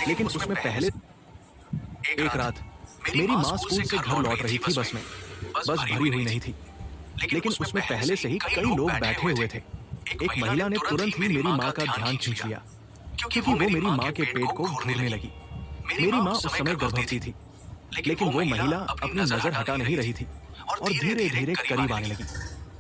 लेकिन उसमें पहले एक रात मेरी माँ स्कूल से घर लौट रही थी बस में। बस भरी हुई नहीं थी, लेकिन उसमें पहले से ही कई लोग बैठे हुए थे। एक महिला ने तुरंत ही मेरी माँ का ध्यान खींच लिया, क्योंकि वो मेरी माँ के पेट को घूरने लगी। मेरी माँ उस समय गर्भवती थी, लेकिन वो महिला अपनी नजर हटा नहीं रही थी और धीरे धीरे करीब आने लगी।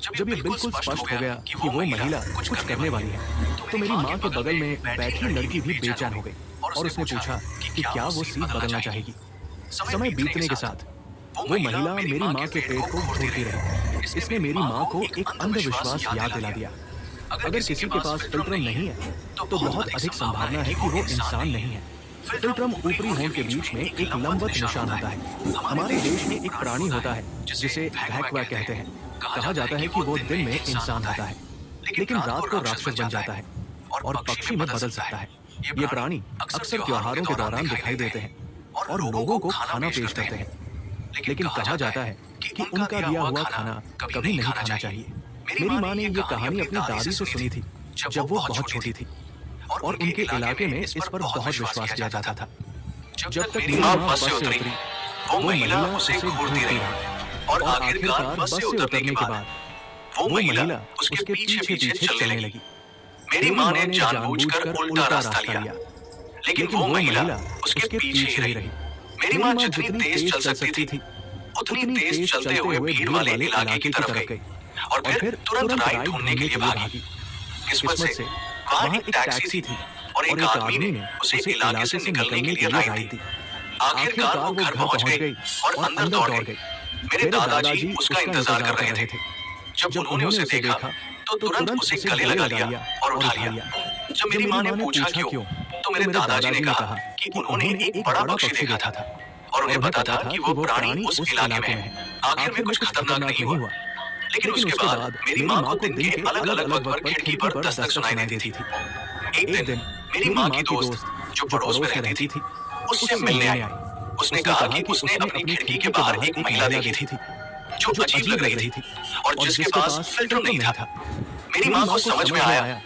जब ये बिल्कुल स्पष्ट हो गया कि वो महिला कुछ करने वाली है, तो मेरी माँ के बगल में बैठी लड़की भी बेचैन हो गई और उसने पूछा कि क्या वो सीट बदलना चाहेगी। समय बीतने के साथ वो महिला मेरी माँ के पेट को घूरती रही। इसने मेरी माँ को एक अंधविश्वास याद दिला दिया। अगर किसी के पास फिल्ट्रम नहीं है, तो बहुत अधिक संभावना है कि वो इंसान नहीं है। फिल्ट्रम ऊपरी होंठ के बीच में एक लंबवत निशान होता है। हमारे देश में एक प्राणी होता है जिसे घैकवा कहते हैं। कहा जाता है कि वो दिन में इंसान होता है, लेकिन रात को राक्षस बन जाता है और पक्षी में बदल सकता है। ये प्राणी अक्सर त्योहारों के दौरान दिखाई देते हैं और लोगों को खाना पेश करते हैं, लेकिन कहा जाता है कि उनका दिया हुआ खाना कभी नहीं खाना चाहिए। मेरी माँ ने ये कहानी अपनी दादी से सुनी थी जब वो बहुत छोटी थी, और उनके इलाके में इस पर बहुत विश्वास किया जाता था। जब तक मेरी माँ बस से उतरी, वो महिला उसे घूरती रही और आखिरकार बस से उतरने के बाद वो महिला उसके पीछे पीछे चलने लगी। मेरी माँ ने जानबूझकर उल्टा रास्ता लिया, लेकिन वो महिला उसके पीछे ही रही। मेरी माँ जितनी तेज चल सकती थी, उतनी तेज चलते हुए भीड़ वाले इलाके की तरफ गई और फिर तुरंत राइट ढूंढने के लिए भागी। किस्मत से वहाँ एक टैक्सी थी और एक आदमी ने उसे इलाके से निकलने के लिए राइड दी। आखिरकार वो घर पहुंच गई और अंदर दौड़ गई। मेरे दादाजी उसका इंतजार कर रहे थे। जब उन्होंने उसे देखा तो तुरंत उसे गले लगा लिया और उठा लिया। जब मेरी माँ ने पूछा क्यों, तो मेरे दादाजी ने कहा कि उन्होंने एक बड़ा पक्षी देखा था और उन्हें पता था कि वो प्राणी उस इलाके में है। आखिर में कुछ खतरनाक नहीं हुआ, लेकिन उसके बाद मेरी माँ को दिन के अलग-अलग वक्त पर खिड़की पर दस्तक सुनाई देती थी। एक दिन मेरी माँ की दोस्त जो पड़ोस में रहती थी, उससे मिलने आई। उसने कहा कि उसने अपनी खिड़की के बाहर एक महिला देखी थी जो अजीब लग रही थी और जिसके पास फिल्टर नहीं था। मेरी माँ को समझ में आया